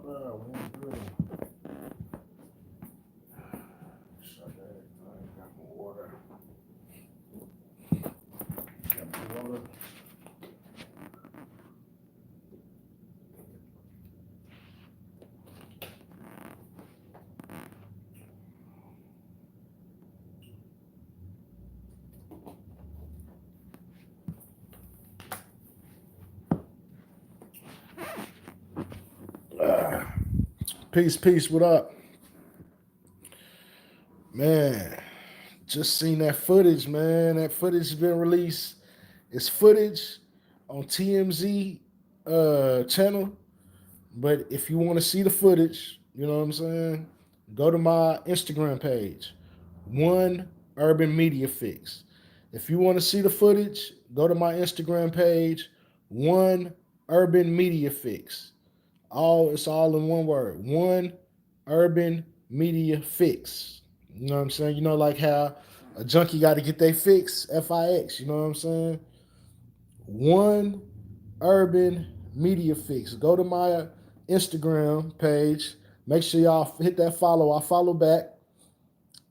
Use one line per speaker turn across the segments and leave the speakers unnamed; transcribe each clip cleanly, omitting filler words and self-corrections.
there. We ain't good. Shut that. I got my water. Got my water. Peace, what up? Man, just seen that footage, man. That footage has been released. It's footage on TMZ channel. But if you want to see the footage, you know what I'm saying? Go to my Instagram page, One Urban Media Fix. If you want to see the footage, go to my Instagram page, One Urban Media Fix. It's all in one word. One Urban Media Fix. You know what I'm saying? You know, like how a junkie got to get their fix, FIX. You know what I'm saying? One Urban Media Fix. Go to my Instagram page. Make sure y'all hit that follow. I follow back.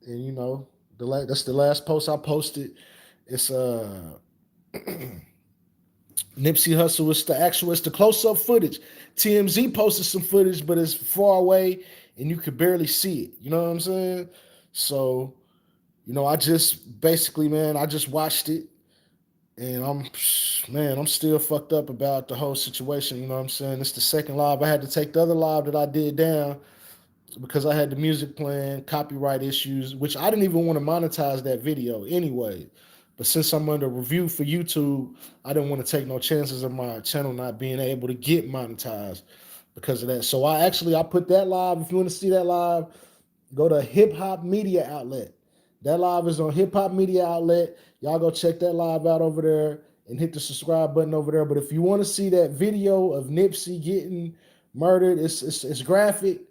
And you know, that's the last post I posted. It's Nipsey Hussle. It's the close-up footage. TMZ posted some footage, but it's far away and you could barely see it. You know what I'm saying? So, you know, I just watched it. And I'm still fucked up about the whole situation. You know what I'm saying? It's the second live. I had to take the other live that I did down because I had the music playing, copyright issues, which I didn't even want to monetize that video anyway. But since I'm under review for YouTube, I didn't want to take no chances of my channel not being able to get monetized because of that. So I put that live. If you want to see that live, go to Hip Hop Media Outlet. That live is on Hip Hop Media Outlet. Y'all go check that live out over there and hit the subscribe button over there. But if you want to see that video of Nipsey getting murdered, it's graphic.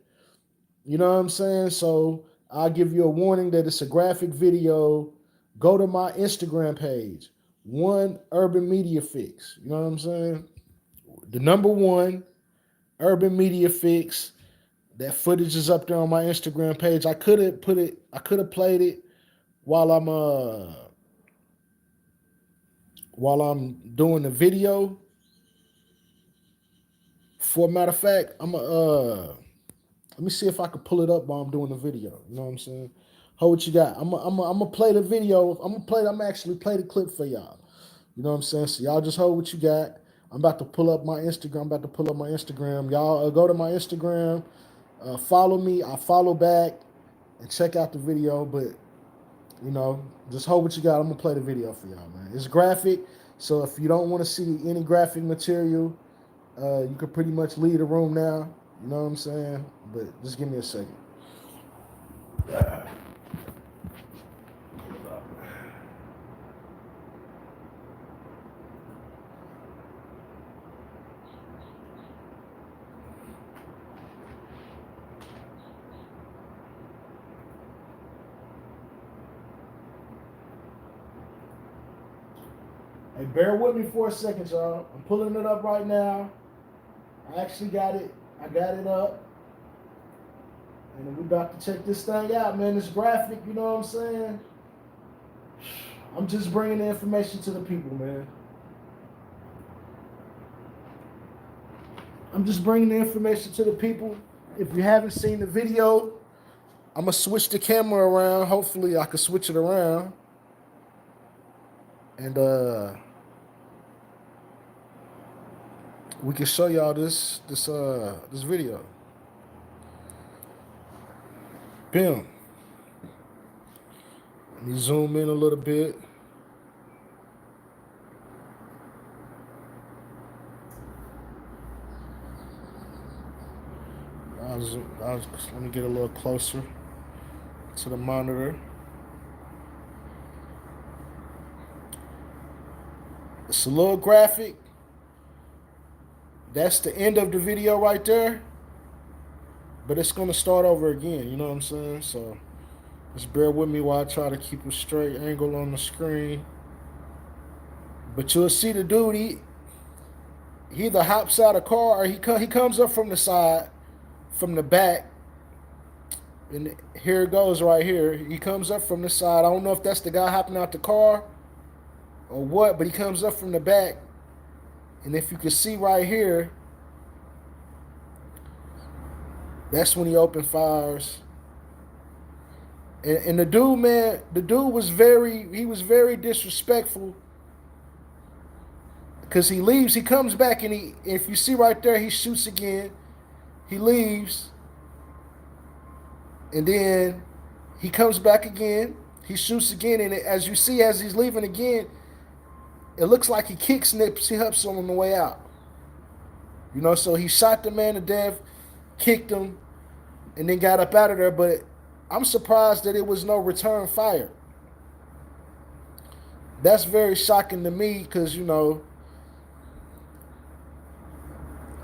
You know what I'm saying? So I'll give you a warning that it's a graphic video. Go to my Instagram page, One Urban Media Fix. You know what I'm saying? The number one Urban Media Fix. That footage is up there on my Instagram page. I could have played it while I'm doing the video. For a matter of fact, let me see if I can pull it up while I'm doing the video. You know what I'm saying? Hold what you got. I'm gonna play the video. I'm actually play the clip for y'all. You know what I'm saying? So y'all just hold what you got. I'm about to pull up my Instagram. Y'all go to my Instagram. Follow me. I follow back and check out the video. But you know, just hold what you got. I'm gonna play the video for y'all, man. It's graphic, so if you don't want to see any graphic material, you can pretty much leave the room now. You know what I'm saying? But just give me a second. Hey, bear with me for a second, y'all. I'm pulling it up right now. I actually got it. I got it up. And we about to check this thing out, man. It's graphic, you know what I'm saying? I'm just bringing the information to the people, man. I'm just bringing the information to the people. If you haven't seen the video, I'm going to switch the camera around. Hopefully, I can switch it around. And we can show y'all this video. Bam. Let me zoom in a little bit. Let me get a little closer to the monitor. It's a little graphic. That's the end of the video right there. But it's going to start over again, you know what I'm saying? So just bear with me while I try to keep a straight angle on the screen. But you'll see the dude, he either hops out of the car or he comes up from the side from the back, and here it goes right here. He comes up from the side. I don't know if that's the guy hopping out the car or what, but he comes up from the back, and if you can see right here, that's when he opened fires. And the dude, man, the dude was very disrespectful because he leaves, he comes back, and if you see right there, he shoots again. He leaves, and then he comes back again. He shoots again, and as you see, as he's leaving again, it looks like he kicks Nipsey Hussle on the way out. So he shot the man to death, kicked him, and then got up out of there. But I'm surprised that it was no return fire. That's very shocking to me because,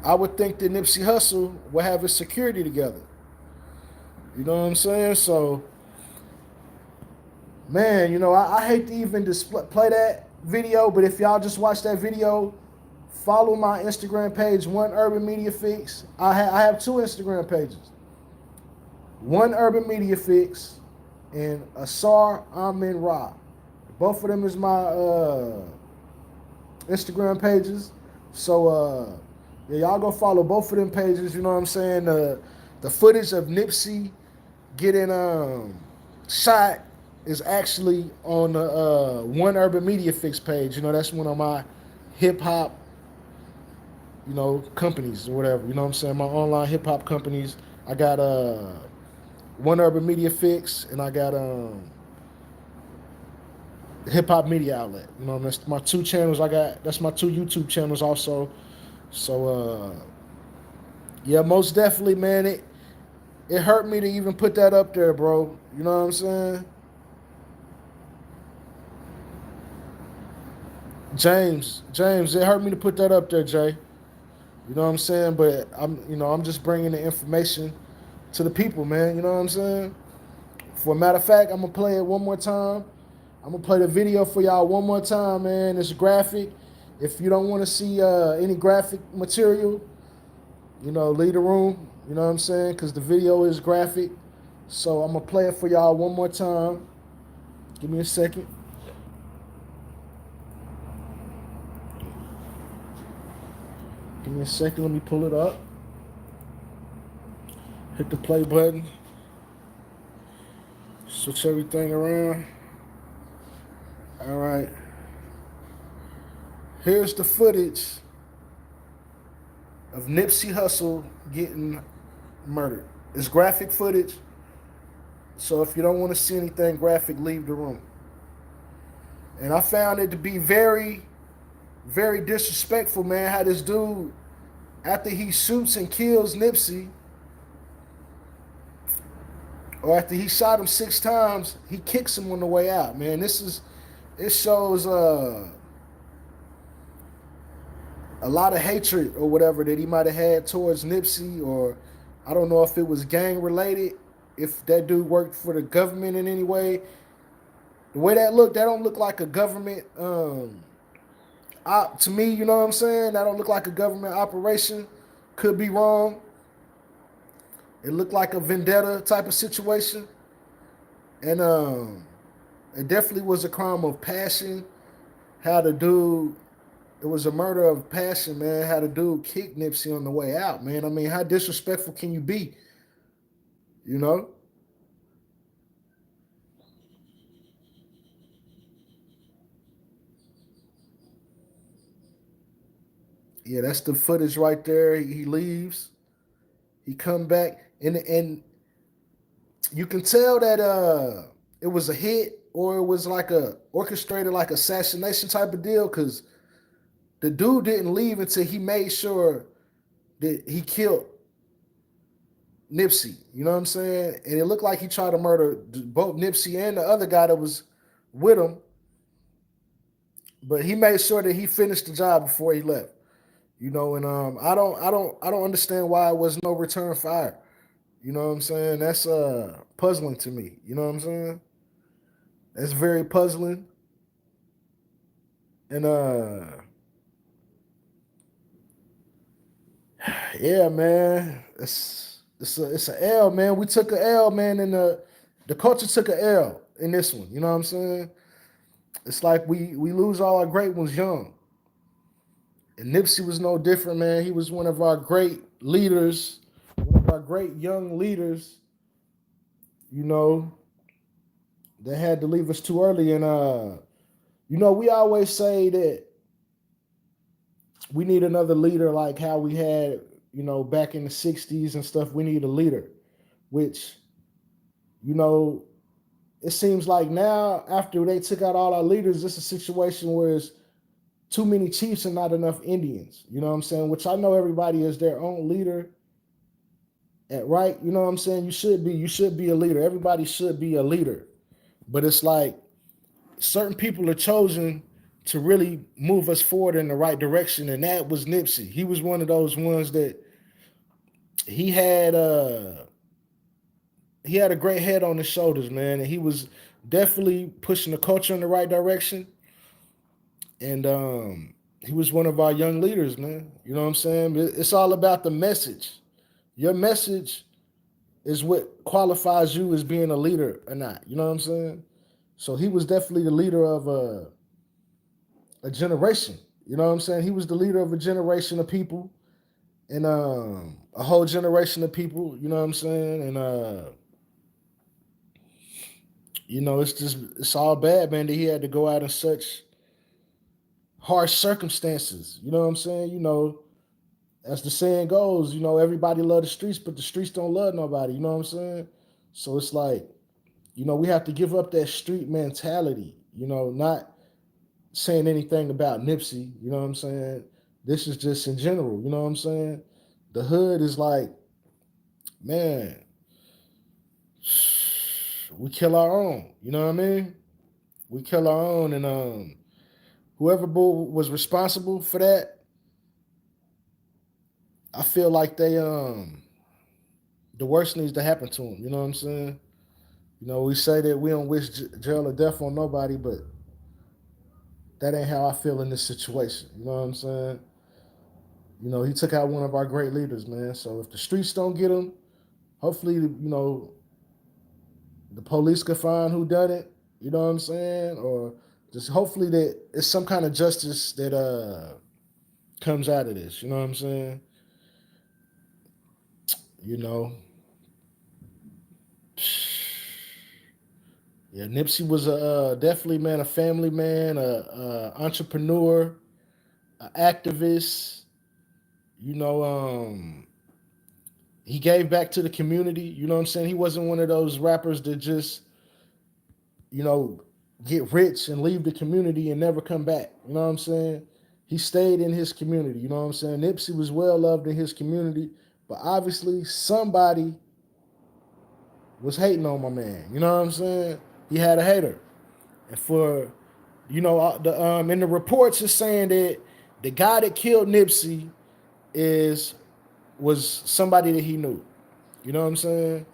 I would think that Nipsey Hussle would have his security together. You know what I'm saying? So, man, I hate to even play that video, but if y'all just watch that video, follow my Instagram page, One Urban Media Fix. I have two Instagram pages. One Urban Media Fix and Asar Amin Ra. Both of them is my Instagram pages. So yeah, y'all go follow both of them pages. You know what I'm saying? The footage of Nipsey getting shot is actually on the One Urban Media Fix page. That's one of my hip hop, companies or whatever. You know what I'm saying? My online hip hop companies. I got One Urban Media Fix, and I got Hip Hop Media Outlet. That's my two channels. That's my two YouTube channels also. So yeah, most definitely, man. It hurt me to even put that up there, bro. You know what I'm saying? James, it hurt me to put that up there, Jay. You know what I'm saying? But I'm just bringing the information to the people, man. You know what I'm saying? For a matter of fact, I'm gonna play it one more time. I'm gonna play the video for y'all one more time, man. It's graphic. If you don't want to see any graphic material, leave the room. You know what I'm saying? Because the video is graphic. So I'm gonna play it for y'all one more time. Give me a second. Give me a second. Let me pull it up. Hit the play button. Switch everything around. All right. Here's the footage of Nipsey Hussle getting murdered. It's graphic footage. So if you don't want to see anything graphic, leave the room. And I found it to be very, very disrespectful, man, how this dude, after he shoots and kills Nipsey, or after he shot him 6 times, he kicks him on the way out, man. It shows a lot of hatred or whatever that he might have had towards Nipsey, or I don't know if it was gang related, if that dude worked for the government in any way. The way that don't look like a government. To me, you know what I'm saying? That don't look like a government operation. Could be wrong. It looked like a vendetta type of situation, and it definitely was a crime of passion. How the dude, it was a murder of passion, man. How the dude kicked Nipsey on the way out, man. I mean, how disrespectful can you be? You know? Yeah, that's the footage right there. He leaves. He come back, and you can tell that it was a hit or it was like a orchestrated like assassination type of deal because the dude didn't leave until he made sure that he killed Nipsey. You know what I'm saying? And it looked like he tried to murder both Nipsey and the other guy that was with him, but he made sure that he finished the job before he left. And I don't understand why it was no return fire. You know what I'm saying? That's puzzling to me. You know what I'm saying? That's very puzzling. And yeah, man. it's a L, man. We took a L, man, and the culture took a L in this one. You know what I'm saying? It's like we lose all our great ones young. And Nipsey was no different, man. He was one of our great leaders, one of our great young leaders, you know, that had to leave us too early. And we always say that we need another leader like how we had, back in the 60s and stuff. We need a leader, which, you know, it seems like now after they took out all our leaders, it's a situation where it's too many chiefs and not enough Indians. You know what I'm saying? Which I know everybody is their own leader right. You know what I'm saying? You should be a leader. Everybody should be a leader. But it's like certain people are chosen to really move us forward in the right direction, and that was Nipsey. He was one of those ones that he had he had a great head on his shoulders, man, and he was definitely pushing the culture in the right direction. And he was one of our young leaders, man. You know what I'm saying? It's all about the message. Your message is what qualifies you as being a leader or not. You know what I'm saying? So he was definitely the leader of a generation. You know what I'm saying? He was the leader of a generation of people and a whole generation of people. You know what I'm saying? And it's all bad, man, that he had to go out in such harsh circumstances. You know what I'm saying? As the saying goes, everybody love the streets, but the streets don't love nobody. You know what I'm saying? So it's like, we have to give up that street mentality, not saying anything about Nipsey, you know what I'm saying? This is just in general, you know what I'm saying? The hood is like, man, we kill our own, you know what I mean? We kill our own, and whoever was responsible for that, I feel like the worst needs to happen to them, you know what I'm saying? We say that we don't wish jail or death on nobody, but that ain't how I feel in this situation. You know what I'm saying? He took out one of our great leaders, man. So if the streets don't get him, hopefully, the police can find who done it. You know what I'm saying? Or just hopefully that it's some kind of justice that comes out of this. You know what I'm saying? You know. Yeah, Nipsey was definitely, man, a family man, a entrepreneur, an activist. You know, he gave back to the community. You know what I'm saying? He wasn't one of those rappers that just, you know, get rich and leave the community and never come back. You know what I'm saying? He stayed in his community. You know what I'm saying? Nipsey was well loved in his community, but obviously somebody was hating on my man. You know what I'm saying? He had a hater, and for the in the reports it's saying that the guy that killed Nipsey is was somebody that he knew. You know what I'm saying?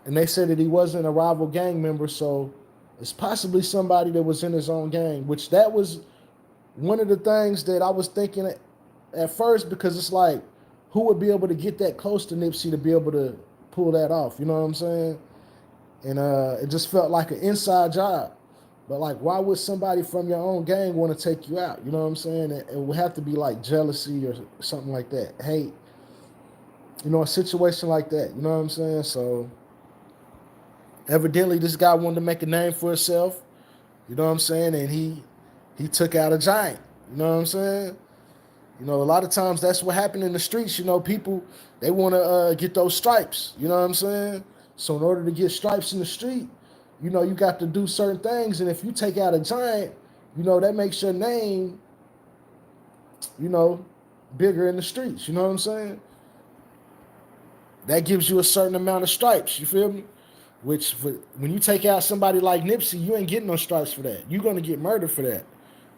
And they said that he wasn't a rival gang member, so it's possibly somebody that was in his own gang, which that was one of the things that I was thinking at first, because it's like, who would be able to get that close to Nipsey to be able to pull that off? You know what I'm saying? And it just felt like an inside job. But like, why would somebody from your own gang want to take you out? You know what I'm saying? It would have to be like jealousy or something like that. Hate. A situation like that. You know what I'm saying? So evidently this guy wanted to make a name for himself. You know what I'm saying? And he took out a giant. You know what I'm saying? A lot of times that's what happened in the streets. People, they want to get those stripes. You know what I'm saying? So in order to get stripes in the street, you got to do certain things. And if you take out a giant, that makes your name, bigger in the streets. You know what I'm saying? That gives you a certain amount of stripes. You feel me? Which, when you take out somebody like Nipsey, you ain't getting no stripes for that. You're going to get murdered for that.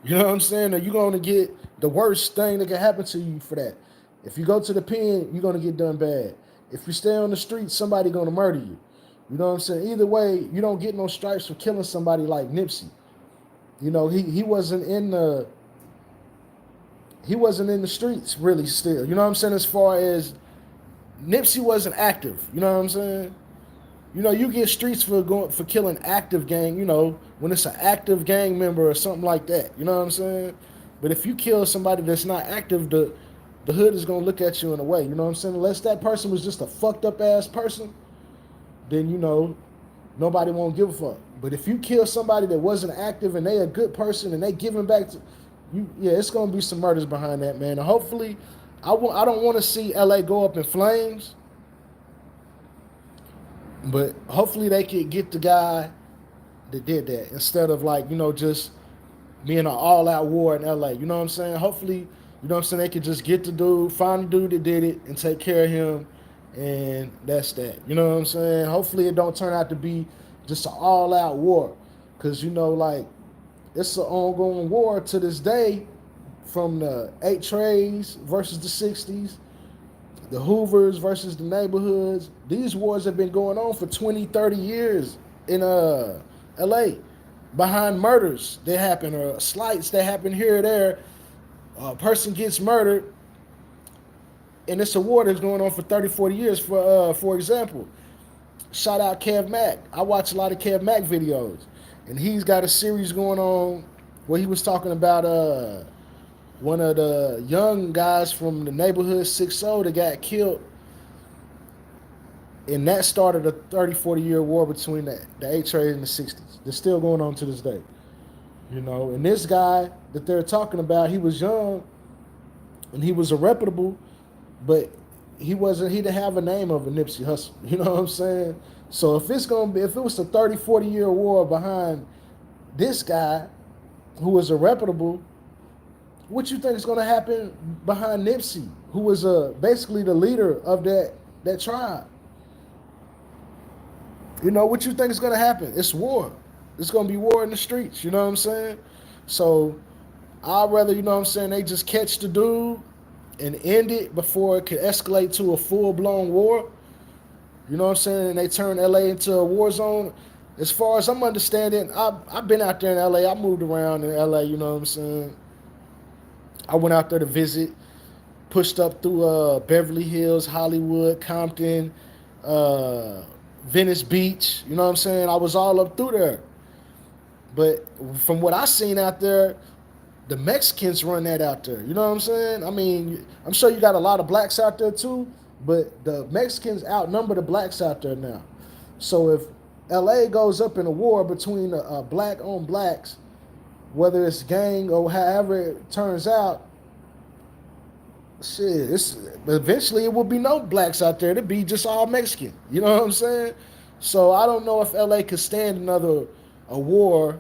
You know what I'm saying? Or you're going to get the worst thing that can happen to you for that. If you go to the pen, you're going to get done bad. If you stay on the street, somebody going to murder you. You know what I'm saying? Either way, you don't get no stripes for killing somebody like Nipsey. He wasn't in the streets really still. You know what I'm saying? As far as Nipsey wasn't active. You know what I'm saying? You know, you get streets for killing active gang. You know, when it's an active gang member or something like that. You know what I'm saying? But if you kill somebody that's not active, the hood is gonna look at you in a way. You know what I'm saying? Unless that person was just a fucked up ass person, then you know nobody won't give a fuck. But if you kill somebody that wasn't active and they a good person and they giving back to you, yeah, it's gonna be some murders behind that, man. And hopefully, I don't want to see LA go up in flames, but hopefully they could get the guy that did that instead of like just being an all out war in LA. You know what I'm saying? Hopefully, you know what I'm saying, they could just get the dude, find the dude that did it, and take care of him, and that's that. You know what I'm saying? Hopefully, it don't turn out to be just an all out war, because like it's an ongoing war to this day, from the 8 Trays versus the 60s, the Hoovers versus the neighborhoods. These wars have been going on for 20, 30 years in LA, behind murders that happen or slights that happen here or there. A person gets murdered, and it's a war that's going on for 30, 40 years. For example, shout out Kev Mack. I watch a lot of Kev Mack videos, and he's got a series going on where he was talking about one of the young guys from the neighborhood 6-0 that got killed, and that started a 30, 40-year war between the 8 Trays and the 60s. They're still going on to this day. And this guy that they're talking about, he was young and he was a reputable, but he didn't have a name of a Nipsey Hussle. You know what I'm saying? So if it was a 30, 40-year war behind this guy who was a reputable, what you think is going to happen behind Nipsey, who was basically the leader of that tribe? What you think is going to happen? It's war. It's going to be war in the streets. You know what I'm saying? So I'd rather, you know what I'm saying, they just catch the dude and end it before it could escalate to a full-blown war. You know what I'm saying? And they turn LA into a war zone. As far as I'm understanding, I've been out there in LA. I moved around in LA, you know what I'm saying? I went out there to visit, pushed up through Beverly Hills, Hollywood, Compton, Venice Beach. You know what I'm saying? I was all up through there. But from what I seen out there, the Mexicans run that out there. You know what I'm saying? I mean, I'm sure you got a lot of blacks out there too, but the Mexicans outnumber the blacks out there now. So if LA goes up in a war between black on blacks, whether it's gang or however it turns out, shit, eventually it will be no blacks out there. It'll be just all Mexican. You know what I'm saying? So I don't know if LA could stand a war,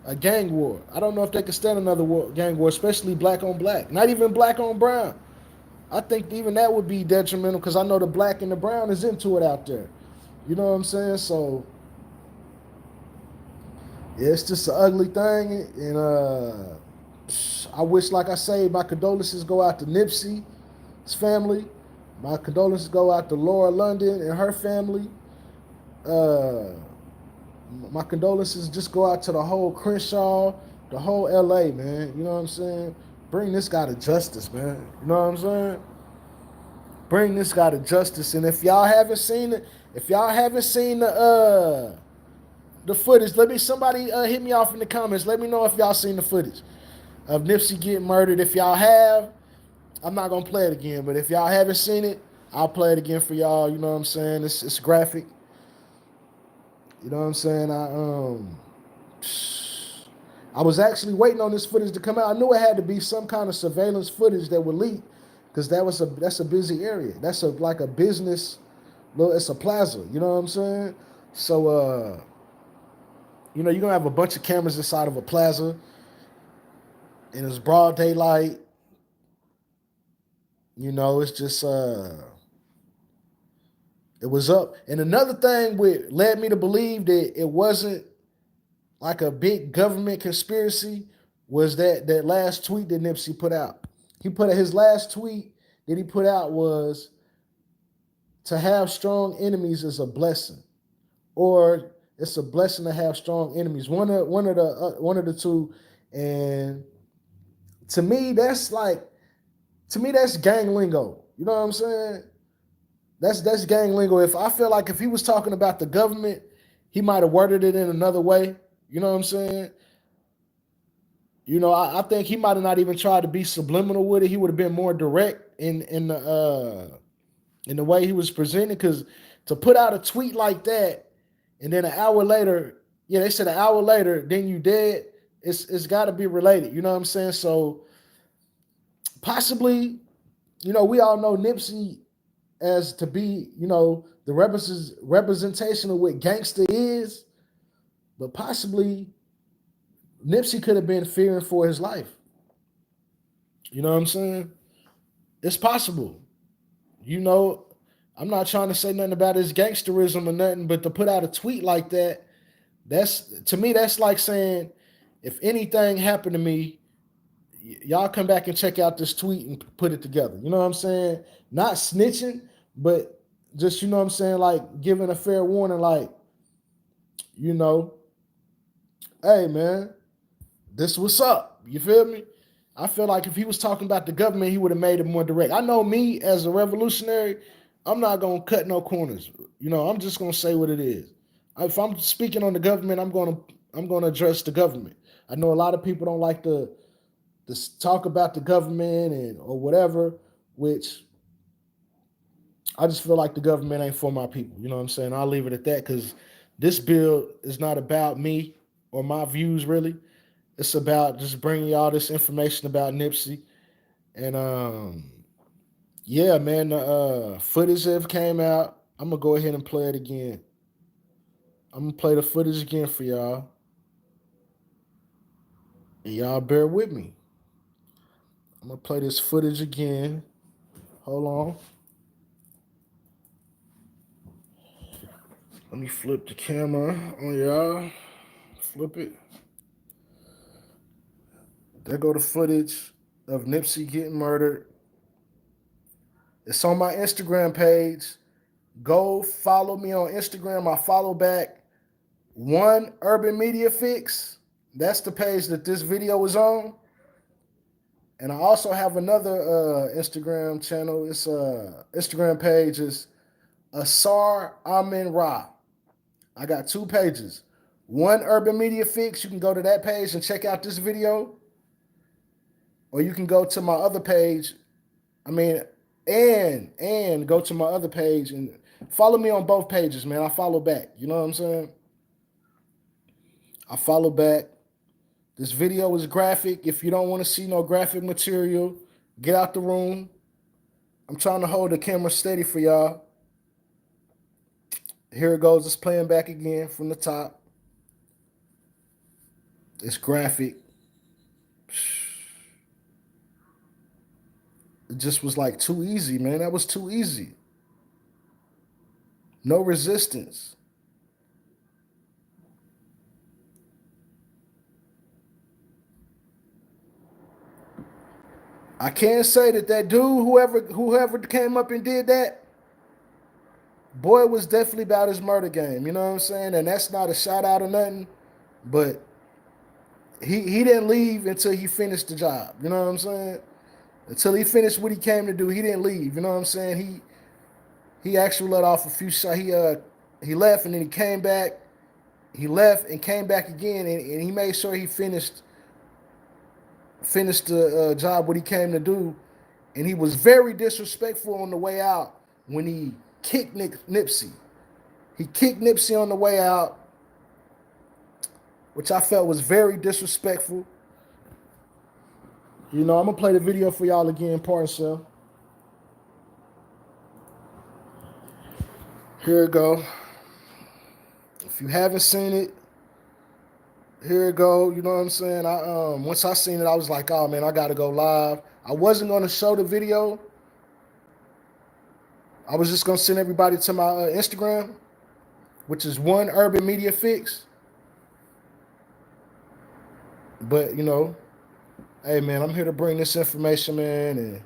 a gang war. I don't know if they could stand another gang war, especially black on black. Not even black on brown. I think even that would be detrimental, because I know the black and the brown is into it out there. You know what I'm saying? So yeah, it's just an ugly thing, and I wish, like I say, my condolences go out to Nipsey's family. My condolences go out to Laura London and her family. My condolences just go out to the whole Crenshaw, the whole LA, man. You know what I'm saying? Bring this guy to justice, man. You know what I'm saying? Bring this guy to justice. And if y'all haven't seen it, if y'all haven't seen the footage, somebody hit me off in the comments. Let me know if y'all seen the footage of Nipsey getting murdered. If y'all have, I'm not gonna play it again. But if y'all haven't seen it, I'll play it again for y'all. You know what I'm saying? It's graphic. You know what I'm saying? I was actually waiting on this footage to come out. I knew it had to be some kind of surveillance footage that would leak, because that's a busy area. That's like a business. It's a plaza. You know what I'm saying? So you're gonna have a bunch of cameras inside of a plaza, and it's broad daylight. It's just it was up. And another thing which led me to believe that it wasn't like a big government conspiracy was that last tweet that Nipsey put out. His last tweet that he put out was, to have strong enemies is a blessing, or it's a blessing to have strong enemies. One of the two. And to me, that's gang lingo. You know what I'm saying? That's gang lingo. If I feel like if he was talking about the government, he might have worded it in another way. You know what I'm saying? I think he might have not even tried to be subliminal with it. He would have been more direct in the way he was presented. Because to put out a tweet like that, and then an hour later, yeah, they said an hour later, then you dead. It's got to be related. You know what I'm saying? So possibly, we all know Nipsey as to be, the representation of what gangster is, but possibly Nipsey could have been fearing for his life. You know what I'm saying? It's possible. You know, I'm not trying to say nothing about his gangsterism or nothing, but to put out a tweet like that, that's to me, that's like saying, if anything happened to me, y'all come back and check out this tweet and put it together. You know what I'm saying? Not snitching, but just, you know what I'm saying, like giving a fair warning, like, you know, hey man, this what's up. You feel me? I feel like if he was talking about the government, he would have made it more direct. I know me as a revolutionary, I'm not gonna cut no corners. I'm just gonna say what it is. If I'm speaking on the government, I'm gonna address the government. I know a lot of people don't like to talk about the government and or whatever, which I just feel like the government ain't for my people. You know what I'm saying? I'll leave it at that because this bill is not about me or my views really. It's about just bringing y'all this information about Nipsey. And yeah, man, the footage that came out. I'm gonna go ahead and play it again. I'm gonna play the footage again for y'all. And y'all bear with me. I'm gonna play this footage again. Hold on. Let me flip the camera on y'all. Flip it. There go the footage of Nipsey getting murdered. It's on my Instagram page. Go follow me on Instagram. I follow back One Urban Media Fix. That's the page that this video is on. And I also have another Instagram channel. It's Instagram page is Asar Amin Ra. I got two pages. One Urban Media Fix. You can go to that page and check out this video. Or you can go to my other page. And go to my other page and follow me on both pages, man. I follow back. You know what I'm saying? I follow back. This video is graphic. If you don't want to see no graphic material, get out the room. I'm trying to hold the camera steady for y'all. Here it goes. It's playing back again from the top. It's graphic. It just was like too easy, man. That was too easy. No resistance. I can't say that dude, whoever came up and did that, boy, was definitely about his murder game. You know what I'm saying? And that's not a shout out or nothing, but he didn't leave until he finished the job. You know what I'm saying? Until he finished what he came to do, he didn't leave. You know what I'm saying? He actually let off a few shots. He left and then he came back. He left and came back again, and he made sure he finished the job what he came to do. And he was very disrespectful on the way out when he kicked Nipsey. He kicked Nipsey on the way out, which I felt was very disrespectful. I'm gonna play the video for y'all again, part self. Here it go. If you haven't seen it, here it go. You know what I'm saying? Once I seen it, I was like, oh man, I gotta go live. I wasn't gonna show the video. I was just gonna send everybody to my Instagram, which is One Urban Media Fix. But hey man, I'm here to bring this information, man, and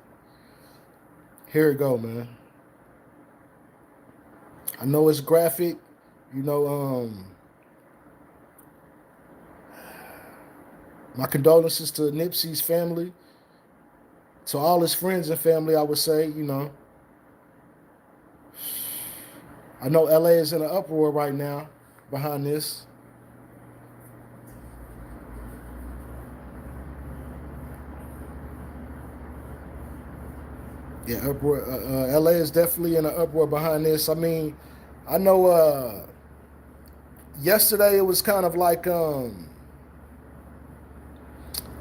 here it go, man. I know it's graphic, my condolences to Nipsey's family, to all his friends and family, I would say, I know LA is in an uproar right now behind this. Yeah, uproar. LA is definitely in an uproar behind this. I mean, I know yesterday it was kind of like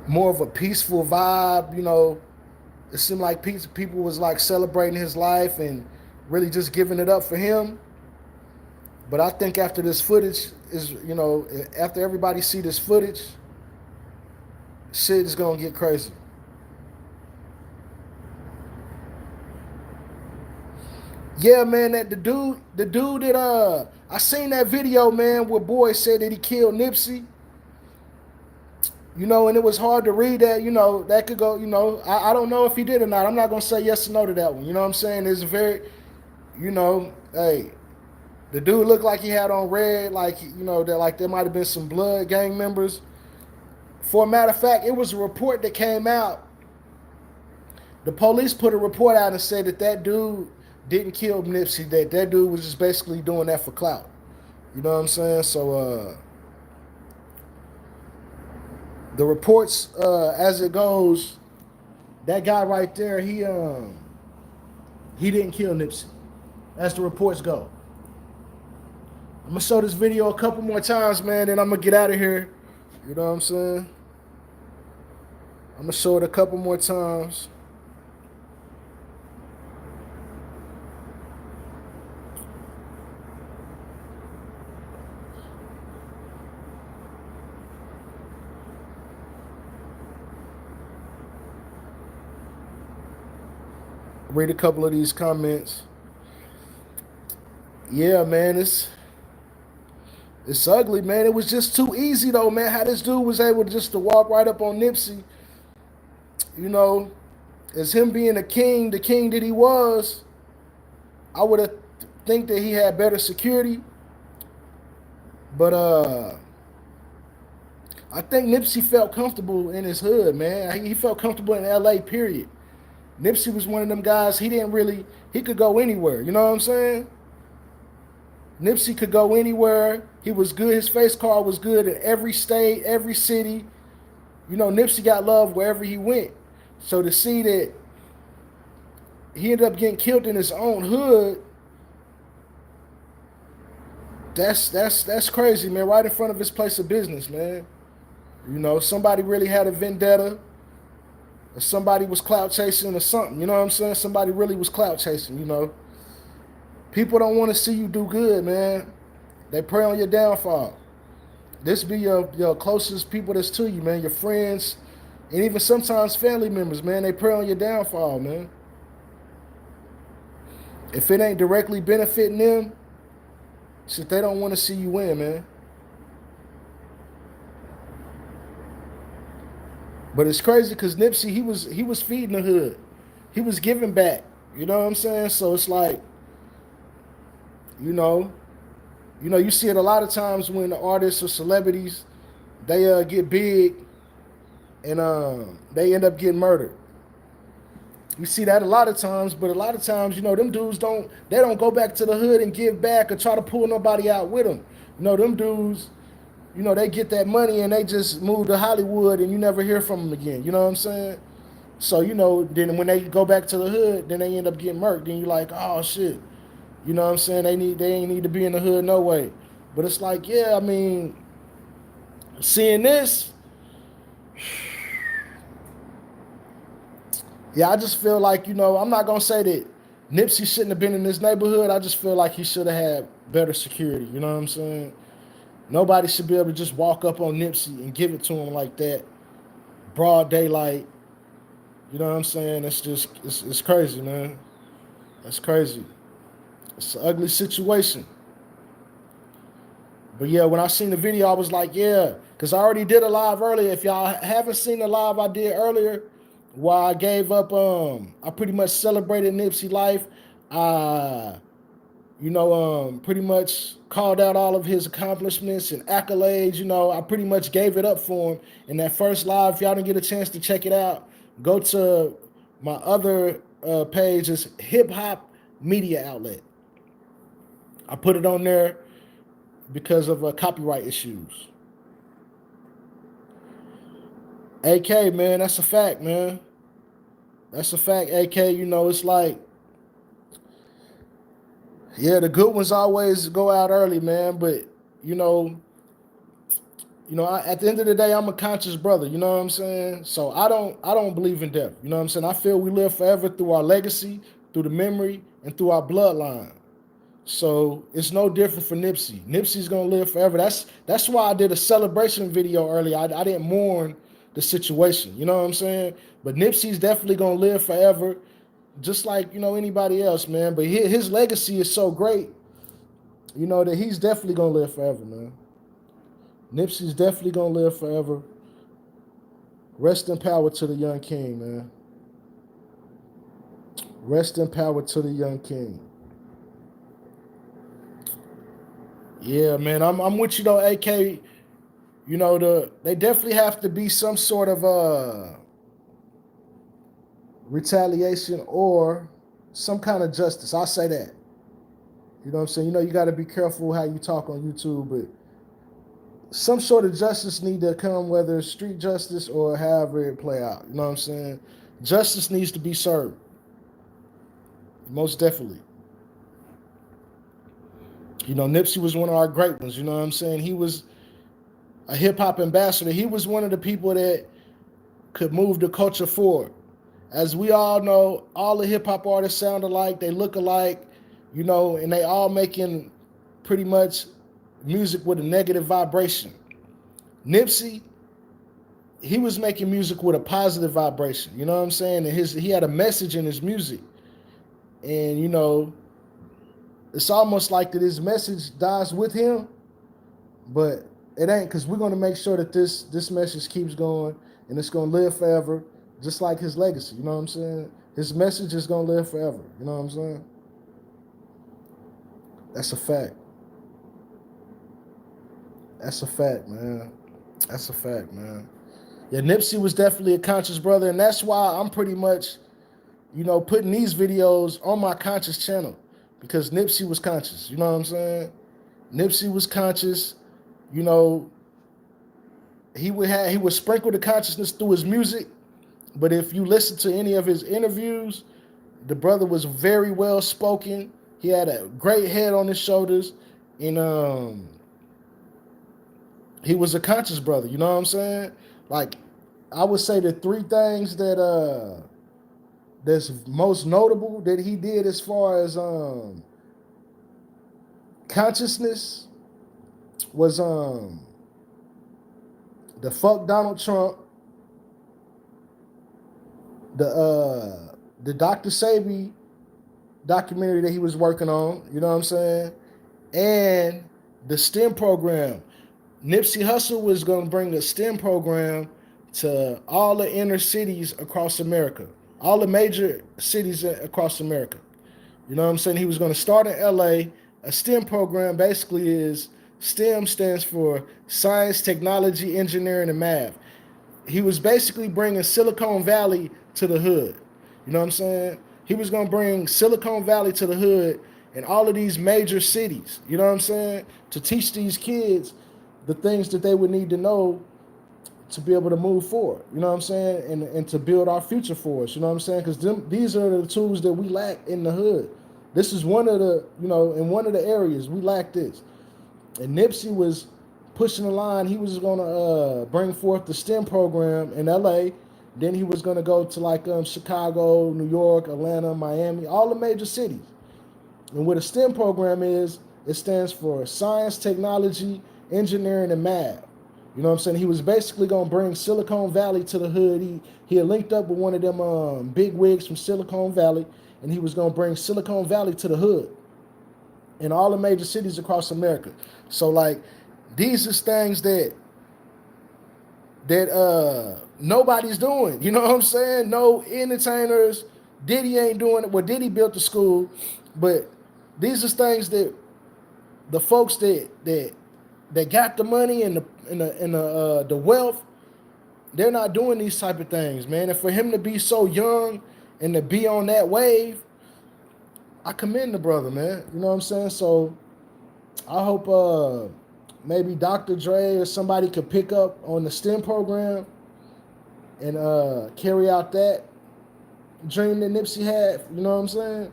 more of a peaceful vibe. It seemed like people was like celebrating his life and really just giving it up for him. But I think after this footage after everybody see this footage, shit is gonna get crazy. Yeah, man, that the dude that I seen that video, man, where boy said that he killed Nipsey. And it was hard to read that. That could go. I don't know if he did or not. I'm not gonna say yes or no to that one. You know what I'm saying? It's very, hey, the dude looked like he had on red, like that, like there might have been some blood, gang members. For a matter of fact, it was a report that came out. The police put a report out and said that that dude didn't kill Nipsey. That dude was just basically doing that for clout. You know what I'm saying? So the reports, as it goes, that guy right there, he didn't kill Nipsey, as the reports go. I'm gonna show this video a couple more times, man, then I'm gonna get out of here. You know what I'm saying? I'm gonna show it a couple more times. Read a couple of these comments. Yeah, man, it's ugly, man. It was just too easy though, man. How this dude was able to walk right up on Nipsey, you know, as him being the king that he was. I would have think that he had better security, but I think Nipsey felt comfortable in his hood, man. He felt comfortable in LA, period. Nipsey was one of them guys, he could go anywhere, you know what I'm saying? Nipsey could go anywhere. He was good. His face card was good in every state, every city. Nipsey got love wherever he went. So to see that he ended up getting killed in his own hood, that's crazy, man. Right in front of his place of business, man. Somebody really had a vendetta, or somebody was clout chasing or something. You know what I'm saying? Somebody really was clout chasing. People don't want to see you do good, man. They prey on your downfall. This be your closest people that's to you, man. Your friends, and even sometimes family members, man. They prey on your downfall, man. If it ain't directly benefiting them, shit, they don't want to see you win, man. But it's crazy because Nipsey, he was feeding the hood. He was giving back. You know what I'm saying? So it's like, you know, you see it a lot of times when the artists or celebrities, they get big and they end up getting murdered. You see that a lot of times, but a lot of times, them dudes don't go back to the hood and give back or try to pull nobody out with them. Them dudes, they get that money and they just move to Hollywood and you never hear from them again. You know what I'm saying? So, then when they go back to the hood, then they end up getting murked. Then you're like, oh shit. You know what I'm saying? They ain't need to be in the hood no way. But it's like, yeah, I mean, seeing this, yeah, I just feel like, I'm not gonna say that Nipsey shouldn't have been in this neighborhood. I just feel like he should have had better security. You know what I'm saying? Nobody should be able to just walk up on Nipsey and give it to him like that, broad daylight. You know what I'm saying? It's crazy, man. That's crazy. It's an ugly situation. But yeah, when I seen the video, I was like, yeah, because I already did a live earlier. If y'all haven't seen the live I did earlier, while I gave up, I pretty much celebrated Nipsey life. I, pretty much called out all of his accomplishments and accolades. I pretty much gave it up for him. In that first live, if y'all didn't get a chance to check it out, go to my other page, it's Hip Hop Media Outlet. I put it on there because of copyright issues. AK, man, that's a fact, man. That's a fact, AK. You know, it's like, yeah, the good ones always go out early, man. But you know, at the end of the day, I'm a conscious brother. You know what I'm saying? So I don't believe in death. You know what I'm saying? I feel we live forever through our legacy, through the memory, and through our bloodline. So it's no different for Nipsey. Nipsey's gonna live forever. That's why I did a celebration video earlier. I didn't mourn the situation. You know what I'm saying? But Nipsey's definitely gonna live forever, just like anybody else, man. But his legacy is so great, that he's definitely gonna live forever, man. Nipsey's definitely gonna live forever. Rest in power to the young king, man. Rest in power to the young king. Yeah, man, I'm with you though, AK. They definitely have to be some sort of retaliation or some kind of justice. I'll say that. You know what I'm saying? You got to be careful how you talk on YouTube, but some sort of justice need to come, whether it's street justice or however it play out. You know what I'm saying? Justice needs to be served. Most definitely. Nipsey was one of our great ones. You know what I'm saying? He was a hip hop ambassador. He was one of the people that could move the culture forward. As we all know, all the hip hop artists sound alike. They look alike, and they all making pretty much music with a negative vibration. Nipsey, he was making music with a positive vibration. You know what I'm saying? And he had a message in his music. And it's almost like that his message dies with him, but it ain't, because we're going to make sure that this message keeps going and it's going to live forever, just like his legacy. You know what I'm saying? His message is going to live forever. You know what I'm saying? That's a fact. That's a fact, man. That's a fact, man. Yeah, Nipsey was definitely a conscious brother, and that's why I'm pretty much, putting these videos on my conscious channel, because Nipsey was conscious. You know what I'm saying? Nipsey was conscious. He would sprinkle the consciousness through his music, but if you listen to any of his interviews, the brother was very well spoken. He had a great head on his shoulders, and he was a conscious brother. You know what I'm saying? Like, I would say the three things that's most notable that he did as far as consciousness was the fuck Donald Trump, the Dr. Sebi documentary that he was working on, you know what I'm saying, and the STEM program. Nipsey Hussle was going to bring the STEM program to all the inner cities across America, all the major cities across America. You know what I'm saying? He was going to start in LA. A STEM program basically is, STEM stands for science, technology, engineering, and math. He was basically bringing Silicon Valley to the hood. You know what I'm saying? He was going to bring Silicon Valley to the hood and all of these major cities, you know what I'm saying, to teach these kids the things that they would need to know to be able to move forward, you know what I'm saying, and to build our future for us, you know what I'm saying, because these are the tools that we lack in the hood. This is one of the, in one of the areas we lack this. And Nipsey was pushing the line. He was going to bring forth the STEM program in LA. Then he was going to go to like Chicago, New York, Atlanta, Miami, all the major cities. And what a STEM program is, it stands for science, technology, engineering, and math. You know what I'm saying? He was basically going to bring Silicon Valley to the hood. He had linked up with one of them big wigs from Silicon Valley, and he was going to bring Silicon Valley to the hood in all the major cities across America. So, like, these are things that nobody's doing. You know what I'm saying? No entertainers. Diddy ain't doing it. Well, Diddy built the school, but these are things that the folks that got the money and the wealth, they're not doing these type of things, man. And for him to be so young and to be on that wave, I commend the brother, man. You know what I'm saying? So I hope maybe Dr. Dre or somebody could pick up on the STEM program and carry out that dream that Nipsey had. You know what I'm saying?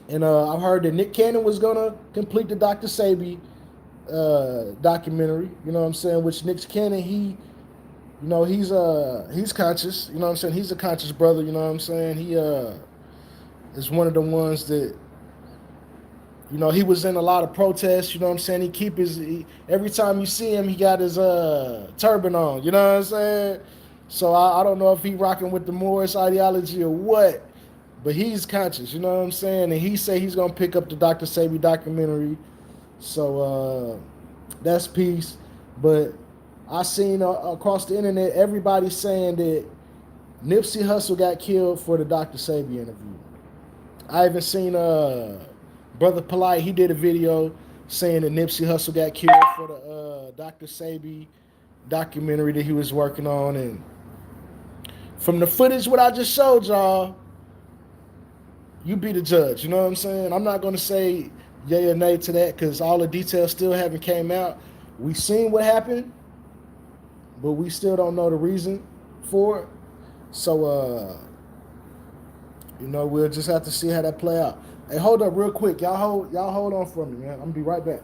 And I've heard that Nick Cannon was gonna complete the Dr. Sabi documentary. You know what I'm saying? Which Nick Cannon, he's conscious. You know what I'm saying? He's a conscious brother. You know what I'm saying? He is one of the ones that, he was in a lot of protests. You know what I'm saying? Every time you see him, he got his turban on. You know what I'm saying? So I don't know if he rocking with the Morris ideology or what, but he's conscious. You know what I'm saying? And he say he's gonna pick up the Dr. Sabi documentary. So that's peace. But I seen across the internet everybody saying that Nipsey Hussle got killed for the Dr. Sabi interview. I even seen Brother Polite. He did a video saying that Nipsey Hussle got killed for the Dr. Sabi documentary that he was working on. And from the footage what I just showed y'all, you be the judge. You know what I'm saying? I'm not gonna say yay or nay to that because all the details still haven't came out. We seen what happened, but we still don't know the reason for it. So we'll just have to see how that play out. Hey, hold up real quick. Y'all hold on for me, man. I'm gonna be right back.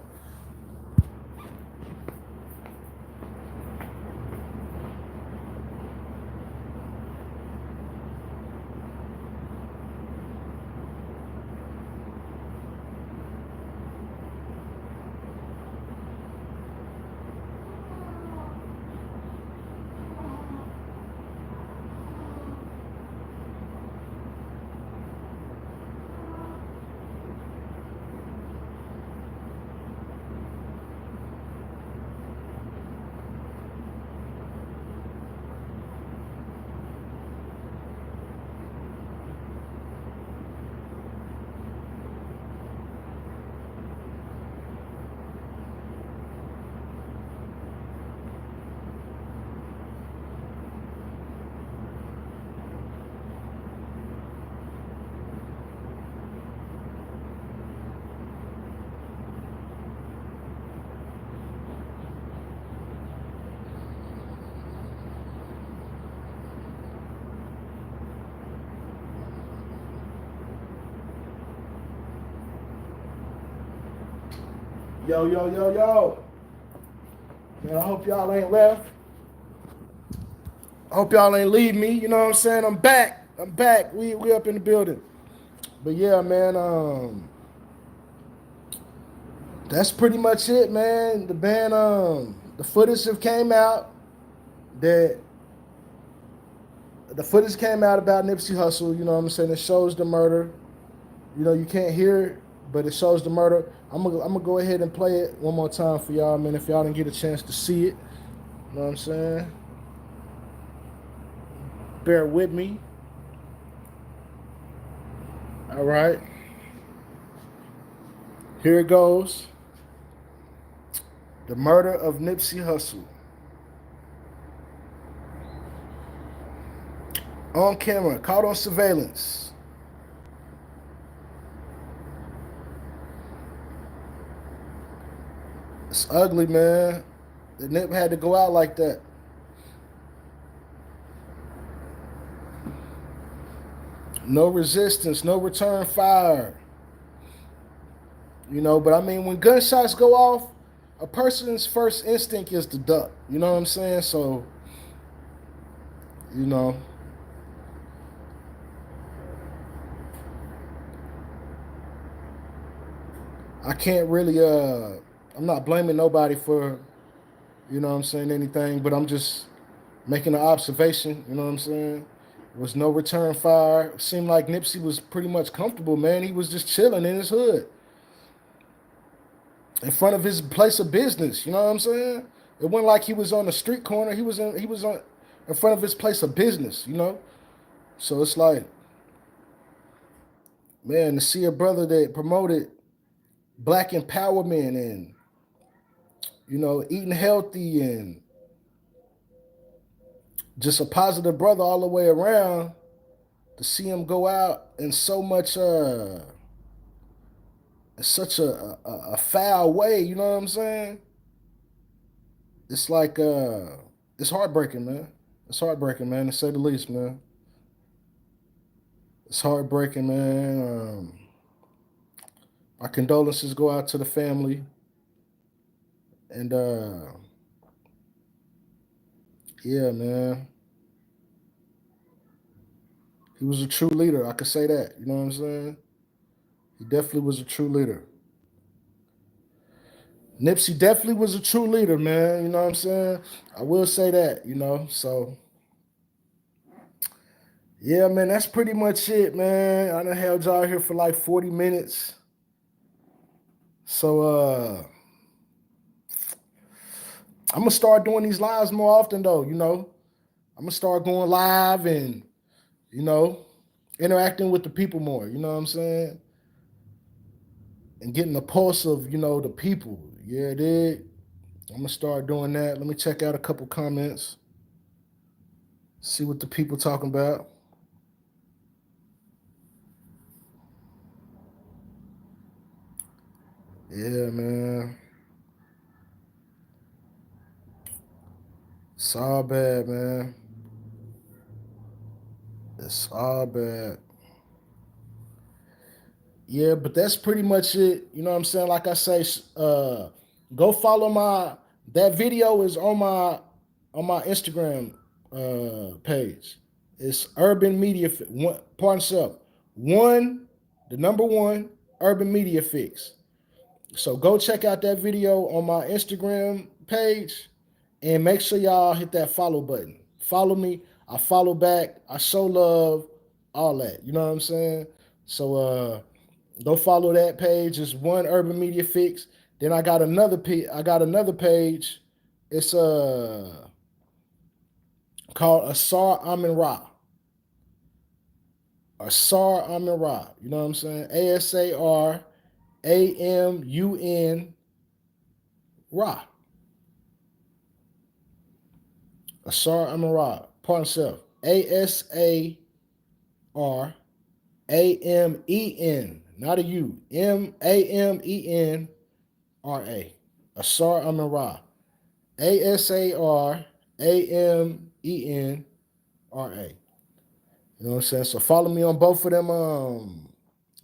Yo, yo, yo, yo. Man, I hope y'all ain't left. I hope y'all ain't leave me. You know what I'm saying? I'm back. I'm back. We up in the building. But yeah, man, that's pretty much it, man. The band, the footage have came out that the footage came out about Nipsey Hussle. You know what I'm saying? It shows the murder. You can't hear it, but it shows the murder. I'm gonna go ahead and play it one more time for y'all, man. If y'all didn't get a chance to see it, you know what I'm saying? Bear with me. All right. Here it goes. The murder of Nipsey Hussle. On camera, caught on surveillance. It's ugly, man. The Nip had to go out like that. No resistance, no return fire. But I mean, when gunshots go off, a person's first instinct is to duck. You know what I'm saying? So, you know, I can't really, I'm not blaming nobody for, anything, but I'm just making an observation. You know what I'm saying? There was no return fire. It seemed like Nipsey was pretty much comfortable, man. He was just chilling in his hood, in front of his place of business. You know what I'm saying? It wasn't like he was on the street corner. He was in front of his place of business. So it's like, man, to see a brother that promoted black empowerment and eating healthy and just a positive brother all the way around, to see him go out and so much such a foul way, you know what I'm saying? It's like it's heartbreaking, man. It's heartbreaking, man, to say the least, man. It's heartbreaking, man. My condolences go out to the family, and yeah, man, he was a true leader. I could say that. You know what I'm saying? He definitely was a true leader. Nipsey definitely was a true leader, man. You know what I'm saying? I will say that. You know, so yeah, man, that's pretty much it, man. I done held y'all here for like 40 minutes. So I'm gonna start doing these lives more often though, you know. I'm gonna start going live and, you know, interacting with the people more, you know what I'm saying? And getting the pulse of, you know, the people. Yeah, did. I'm gonna start doing that. Let me check out a couple comments, see what the people talking about. Yeah, man. It's all bad, man. It's all bad. Yeah, but that's pretty much it. You know what I'm saying? Like I say, go follow my that video is on my Instagram page. It's Urban Media one pardon self. One, the number one, Urban Media Fix. So go check out that video on my Instagram page and make sure y'all hit that follow button. Follow me. I follow back. I show love, all that. You know what I'm saying? So go follow that page. It's one Urban Media Fix. Then I got another page. It's called Asar Amin Ra. Asar Amin Ra. You know what I'm saying? ASARAMUN Ra. Asar Amin Ra. Pardon self. ASARAMEN. Not a U. MAMENRA. Asar Amin Ra. ASARAMENRA. You know what I'm saying? So follow me on both of them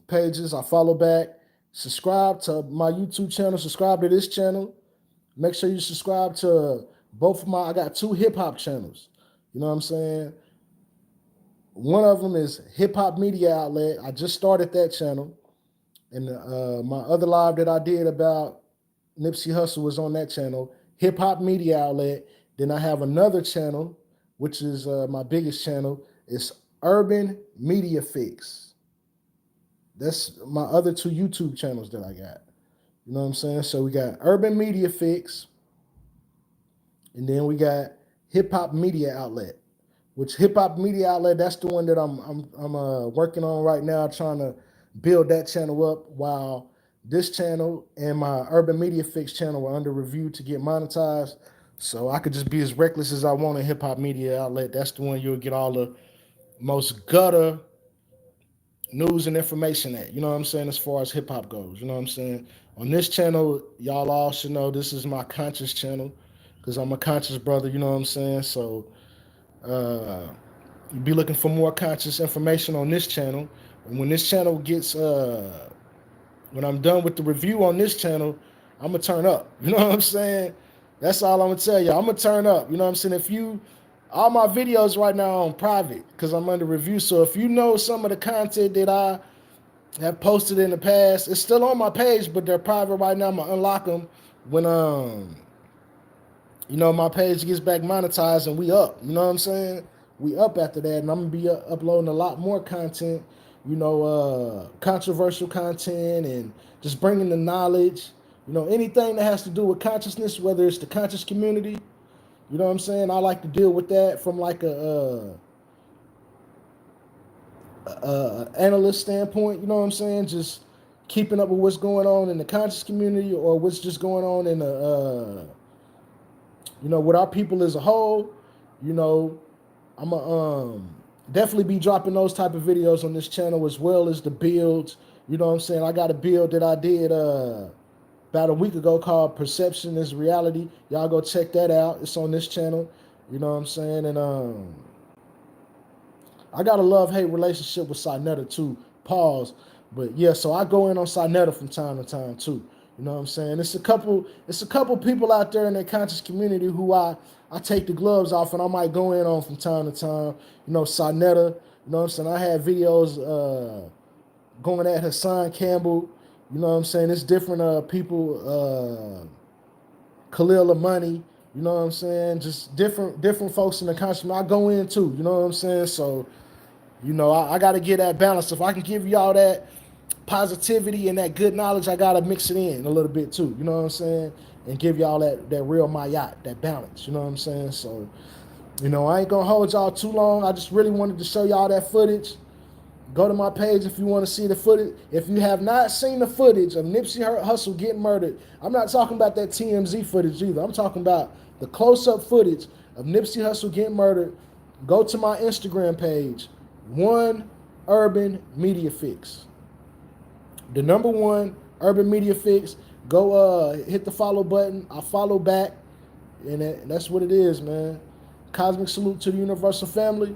pages. I follow back. Subscribe to my YouTube channel. Subscribe to this channel. Make sure you subscribe to both of I got two hip hop channels. You know what I'm saying? One of them is Hip Hop Media Outlet. I just started that channel. And my other live that I did about Nipsey Hussle was on that channel, Hip Hop Media Outlet. Then I have another channel, which is my biggest channel. It's Urban Media Fix. That's my other two YouTube channels that I got. You know what I'm saying? So we got Urban Media Fix, and then we got Hip Hop Media Outlet. Which Hip Hop Media Outlet, that's the one that I'm working on right now, trying to build that channel up while this channel and my Urban Media Fix channel are under review to get monetized. So I could just be as reckless as I want in Hip Hop Media Outlet. That's the one you'll get all the most gutter news and information at. You know what I'm saying? As far as hip hop goes, you know what I'm saying? On this channel, y'all all should know this is my conscious channel because I'm a conscious brother. You know what I'm saying? So you be looking for more conscious information on this channel. And when this channel gets, when I'm done with the review on this channel, I'm gonna turn up. You know what I'm saying? That's all I'm gonna tell you. I'm gonna turn up. You know what I'm saying? If you, all my videos right now are on private because I'm under review. So if you know some of the content that I have posted in the past, it's still on my page, but they're private right now. I'm gonna unlock them when you know, my page gets back monetized and we up. You know what I'm saying? We up after that, and I'm gonna be uploading a lot more content. You know, controversial content and just bringing the knowledge. You know, anything that has to do with consciousness, whether it's the conscious community. You know what I'm saying? I like to deal with that from like a analyst standpoint. You know what I'm saying? Just keeping up with what's going on in the conscious community or what's just going on in the you know, with our people as a whole. You know, I'm a definitely be dropping those type of videos on this channel as well as the builds. You know what I'm saying? I got a build that I did about a week ago called Perception is Reality. Y'all go check that out. It's on this channel. You know what I'm saying? And I got a love-hate relationship with Sinetta too. Pause. But yeah, so I go in on Sinetta from time to time too. You know what I'm saying? It's a couple people out there in the conscious community who I take the gloves off and I might go in on from time to time. You know, Sinetta, you know what I'm saying? I had videos going at Hassan Campbell. You know what I'm saying? It's different people, Khalil Amani, you know what I'm saying? Just different folks in the conscious. I go in too, you know what I'm saying? So, you know, I got to get that balance. If I can give y'all that positivity and that good knowledge, I got to mix it in a little bit too, you know what I'm saying? And give y'all that real mayat, that balance, you know what I'm saying? So, you know, I ain't going to hold y'all too long. I just really wanted to show y'all that footage. Go to my page if you want to see the footage. If you have not seen the footage of Nipsey Hussle getting murdered, I'm not talking about that TMZ footage either. I'm talking about the close-up footage of Nipsey Hussle getting murdered. Go to my Instagram page, One Urban Media Fix. The number one Urban Media Fix. Go hit the follow button. I follow back, and that's what it is, man. Cosmic salute to the universal family.